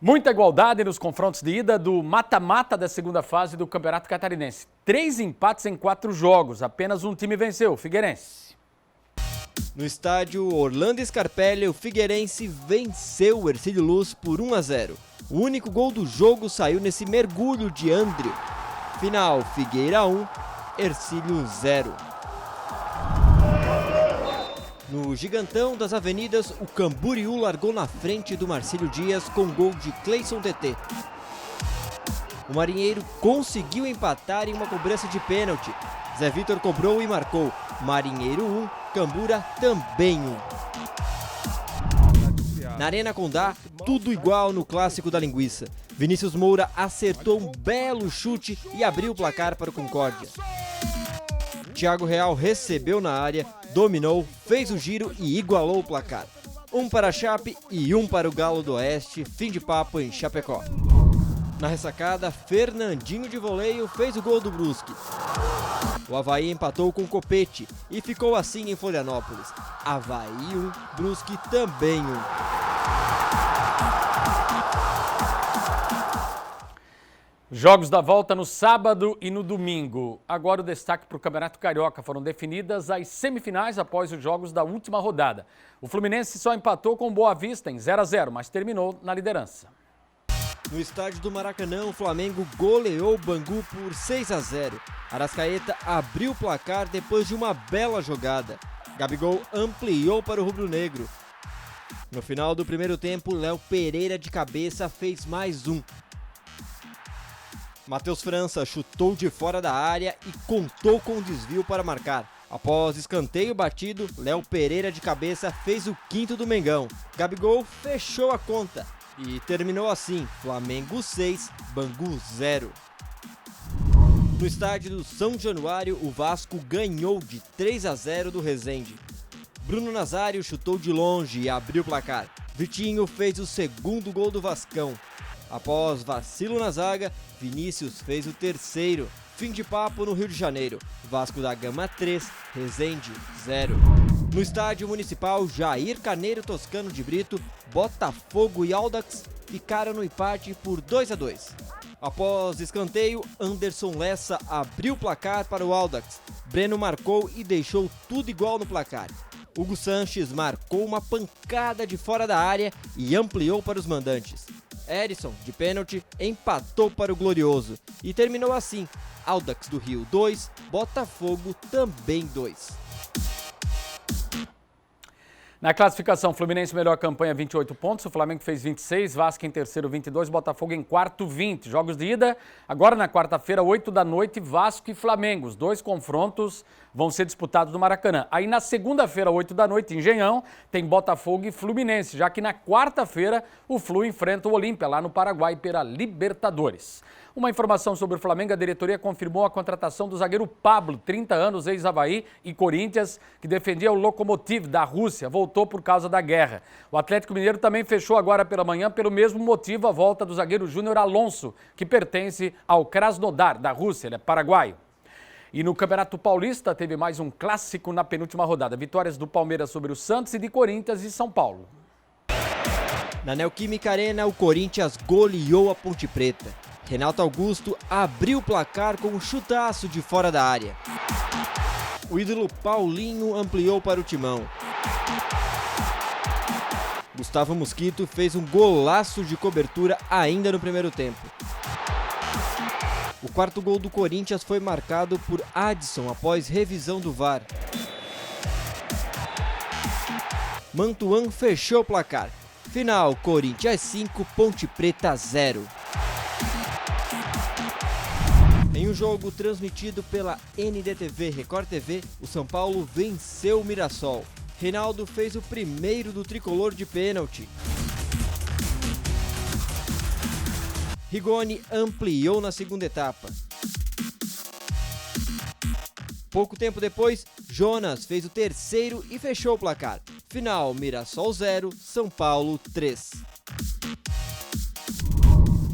Muita igualdade nos confrontos de ida do mata-mata da segunda fase do Campeonato Catarinense. 3 empates em 4 jogos, apenas um time venceu, o Figueirense. No estádio Orlando Scarpelli, o Figueirense venceu o Hercílio Luz por 1-0. O único gol do jogo saiu nesse mergulho de André. Final, Figueira 1, Hercílio 0. No Gigantão das Avenidas, o Camboriú largou na frente do Marcílio Dias com gol de Cleison TT. O Marinheiro conseguiu empatar em uma cobrança de pênalti. Zé Vitor cobrou e marcou. Marinheiro 1, Cambura também 1. Na Arena Condá, tudo igual no clássico da linguiça. Vinícius Moura acertou um belo chute e abriu o placar para o Concórdia. Thiago Real recebeu na área, dominou, fez o giro e igualou o placar. 1 para a Chape e 1 para o Galo do Oeste, fim de papo em Chapecó. Na ressacada, Fernandinho de voleio fez o gol do Brusque. O Avaí empatou com o Copete e ficou assim em Florianópolis. Avaí 1, Brusque também 1. Jogos da volta no sábado e no domingo. Agora o destaque para o Campeonato Carioca. Foram definidas as semifinais após os jogos da última rodada. O Fluminense só empatou com o Boa Vista em 0-0, mas terminou na liderança. No estádio do Maracanã, o Flamengo goleou o Bangu por 6-0. Arrascaeta abriu o placar depois de uma bela jogada. Gabigol ampliou para o rubro-negro. No final do primeiro tempo, Léo Pereira de cabeça fez mais um. Matheus França chutou de fora da área e contou com o desvio para marcar. Após escanteio batido, Léo Pereira de cabeça fez o 5º do Mengão. Gabigol fechou a conta e terminou assim, Flamengo 6, Bangu 0. No estádio do São Januário, o Vasco ganhou de 3-0 do Resende. Bruno Nazário chutou de longe e abriu o placar. Vitinho fez o 2º gol do Vascão. Após vacilo na zaga, Vinícius fez o 3º. Fim de papo no Rio de Janeiro. Vasco da Gama 3, Resende 0. No estádio municipal Jair Carneiro Toscano de Brito, Botafogo e Audax ficaram no empate por 2-2. Após escanteio, Anderson Lessa abriu o placar para o Audax. Breno marcou e deixou tudo igual no placar. Hugo Sanches marcou uma pancada de fora da área e ampliou para os mandantes. Edson, de pênalti, empatou para o Glorioso e terminou assim, Audax do Rio 2, Botafogo também 2. Na classificação, Fluminense melhor campanha 28 pontos, o Flamengo fez 26, Vasco em terceiro 22, Botafogo em quarto 20. Jogos de ida, agora na quarta-feira, 8 da noite, Vasco e Flamengo. Os 2 confrontos vão ser disputados no Maracanã. Aí na segunda-feira, 8 da noite, Engenhão, tem Botafogo e Fluminense, já que na quarta-feira o Flu enfrenta o Olímpia, lá no Paraguai, pela Libertadores. Uma informação sobre o Flamengo, a diretoria confirmou a contratação do zagueiro Pablo, 30 anos, ex-Avaí e Corinthians, que defendia o Lokomotiv da Rússia, voltou por causa da guerra. O Atlético Mineiro também fechou agora pela manhã, pelo mesmo motivo, a volta do zagueiro Júnior Alonso, que pertence ao Krasnodar da Rússia, ele é paraguaio. E no Campeonato Paulista teve mais um clássico na penúltima rodada, vitórias do Palmeiras sobre o Santos e de Corinthians e São Paulo. Na Neoquímica Arena, o Corinthians goleou a Ponte Preta. Renato Augusto abriu o placar com um chutaço de fora da área. O ídolo Paulinho ampliou para o Timão. Gustavo Mosquito fez um golaço de cobertura ainda no primeiro tempo. O 4º gol do Corinthians foi marcado por Adson após revisão do VAR. Mantuan fechou o placar. Final, Corinthians 5, Ponte Preta 0. Em um jogo transmitido pela NDTV Record TV, o São Paulo venceu o Mirassol. Reinaldo fez o primeiro do tricolor de pênalti. Rigoni ampliou na segunda etapa. Pouco tempo depois, Jonas fez o 3º e fechou o placar. Final, Mirassol 0, São Paulo 3.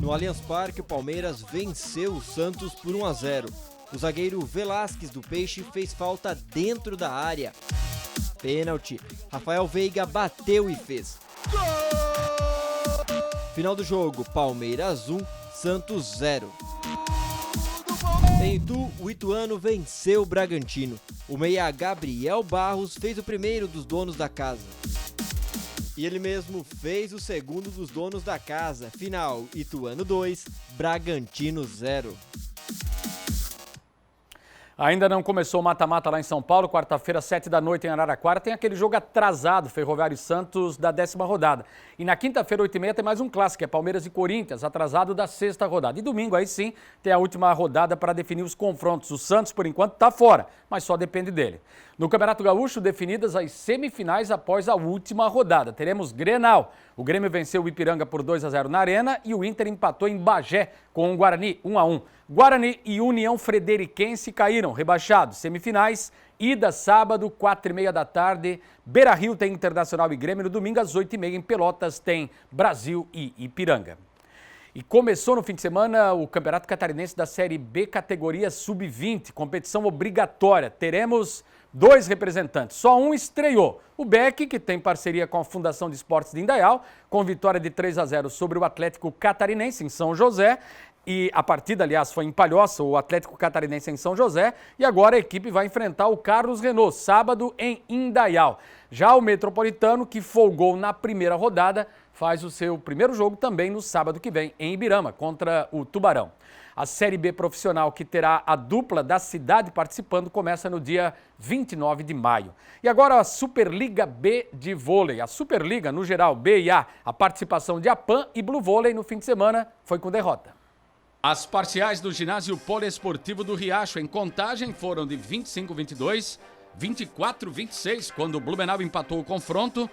No Allianz Parque, o Palmeiras venceu o Santos por 1-0. O zagueiro Velasquez do Peixe fez falta dentro da área. Pênalti. Rafael Veiga bateu e fez. Final do jogo, Palmeiras 1, Santos 0. Em Itu, o Ituano venceu o Bragantino. O meia Gabriel Barros fez o primeiro dos donos da casa. E ele mesmo fez o segundo dos donos da casa. Final, Ituano 2, Bragantino 0. Ainda não começou o mata-mata lá em São Paulo, quarta-feira, 7 da noite em Araraquara, tem aquele jogo atrasado, Ferroviário e Santos, da 10ª rodada. E na quinta-feira, 8h30, tem mais um clássico, é Palmeiras e Corinthians, atrasado da 6ª rodada. E domingo, aí sim, tem a última rodada para definir os confrontos. O Santos, por enquanto, está fora, mas só depende dele. No Campeonato Gaúcho, definidas as semifinais após a última rodada. Teremos Grenal. O Grêmio venceu o Ipiranga por 2-0 na Arena e o Inter empatou em Bagé com o Guarani, 1-1. Guarani e União Frederiquense caíram, rebaixados. Semifinais, ida sábado, 4h30 da tarde. Beira-Rio tem Internacional e Grêmio. No domingo, às 8h30, em Pelotas, tem Brasil e Ipiranga. E começou no fim de semana o Campeonato Catarinense da Série B, categoria Sub-20, competição obrigatória. Teremos 2 representantes, só um estreou. O Beck, que tem parceria com a Fundação de Esportes de Indaial, com vitória de 3-0 sobre o Atlético Catarinense em São José. E a partida, aliás, foi em Palhoça, o Atlético Catarinense em São José. E agora a equipe vai enfrentar o Carlos Renault, sábado em Indaial. Já o Metropolitano, que folgou na primeira rodada, faz o seu primeiro jogo também no sábado que vem, em Ibirama, contra o Tubarão. A Série B profissional, que terá a dupla da cidade participando, começa no dia 29 de maio. E agora a Superliga B de vôlei. A Superliga, no geral, B e A, a participação de Apan e Blue Vôlei no fim de semana foi com derrota. As parciais do ginásio poliesportivo do Riacho em Contagem foram de 25-22, 24-26, quando o Blumenau empatou o confronto,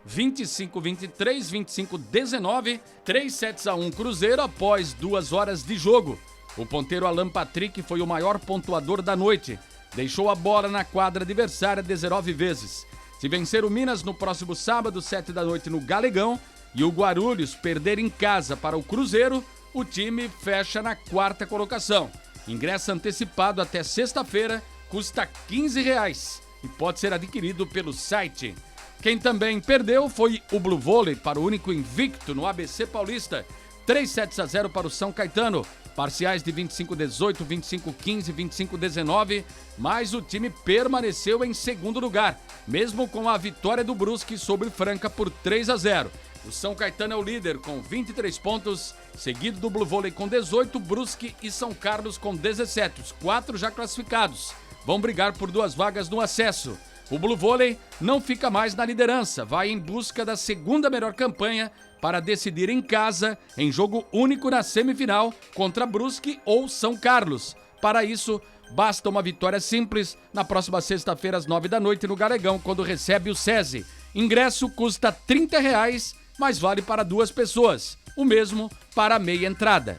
25-23, 25-19, 3-1 Cruzeiro após 2 horas de jogo. O ponteiro Alan Patrick foi o maior pontuador da noite. Deixou a bola na quadra adversária 19 vezes. Se vencer o Minas no próximo sábado, 7 da noite no Galegão, e o Guarulhos perder em casa para o Cruzeiro, o time fecha na 4ª colocação. Ingresso antecipado até sexta-feira custa R$15 e pode ser adquirido pelo site. Quem também perdeu foi o Blue Vôlei para o único invicto no ABC Paulista. 3-0 para o São Caetano. Parciais de 25-18, 25-15, 25-19, mas o time permaneceu em segundo lugar, mesmo com a vitória do Brusque sobre Franca por 3-0. O São Caetano é o líder com 23 pontos, seguido do Blue Vôlei com 18, Brusque e São Carlos com 17. Os 4 já classificados vão brigar por 2 vagas no acesso. O Blue Vôlei não fica mais na liderança, vai em busca da segunda melhor campanha para decidir em casa, em jogo único na semifinal, contra Brusque ou São Carlos. Para isso, basta uma vitória simples na próxima sexta-feira às 9 da noite no Galegão, quando recebe o SESI. Ingresso custa R$30, mas vale para 2 pessoas, o mesmo para a meia entrada.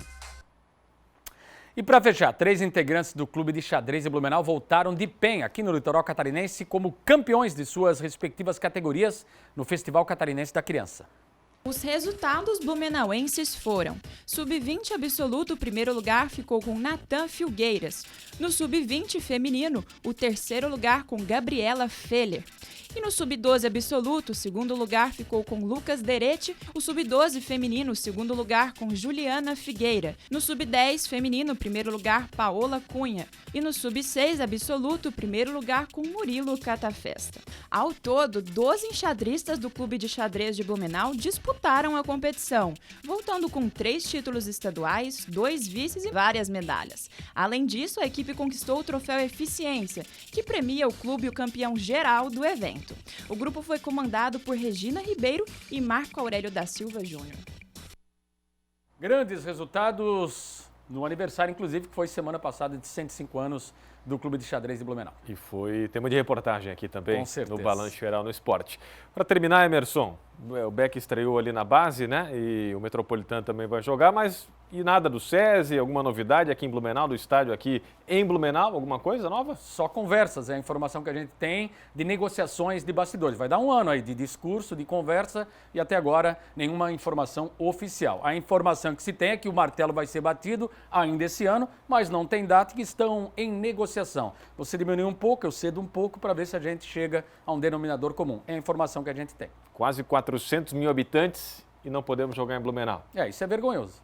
E para fechar, 3 integrantes do Clube de Xadrez de Blumenau voltaram de Penha, aqui no litoral catarinense, como campeões de suas respectivas categorias no Festival Catarinense da Criança. Os resultados blumenauenses foram: Sub-20 absoluto, o primeiro lugar ficou com Natan Filgueiras. No Sub-20 feminino, o terceiro lugar com Gabriela Feller. E no Sub-12 absoluto, o segundo lugar ficou com Lucas Derete. O Sub-12 feminino, o segundo lugar com Juliana Figueira. No Sub-10 feminino, o primeiro lugar, Paola Cunha. E no Sub-6 absoluto, o primeiro lugar com Murilo Catafesta. Ao todo, 12 enxadristas do Clube de Xadrez de Blumenau disputaram a competição, voltando com 3 títulos estaduais, 2 vices e várias medalhas. Além disso, a equipe conquistou o troféu Eficiência, que premia o clube e o campeão geral do evento. O grupo foi comandado por Regina Ribeiro e Marco Aurélio da Silva Júnior. Grandes resultados no aniversário, inclusive, que foi semana passada de 105 anos do Clube de Xadrez de Blumenau. E foi tema de reportagem aqui também, com certeza, no Balanço Geral no Esporte. Para terminar, Emerson, o Beck estreou ali na base, né? E o Metropolitano também vai jogar, mas e nada do SESI, alguma novidade aqui em Blumenau, do estádio aqui em Blumenau, alguma coisa nova? Só conversas, é a informação que a gente tem de negociações de bastidores. Vai dar um ano aí de discurso, de conversa e até agora nenhuma informação oficial. A informação que se tem é que o martelo vai ser batido ainda esse ano, mas não tem data e que estão em negociação. Você diminui um pouco, eu cedo um pouco para ver se a gente chega a um denominador comum. É a informação que a gente tem. Quase 400 mil habitantes e não podemos jogar em Blumenau. Isso é vergonhoso.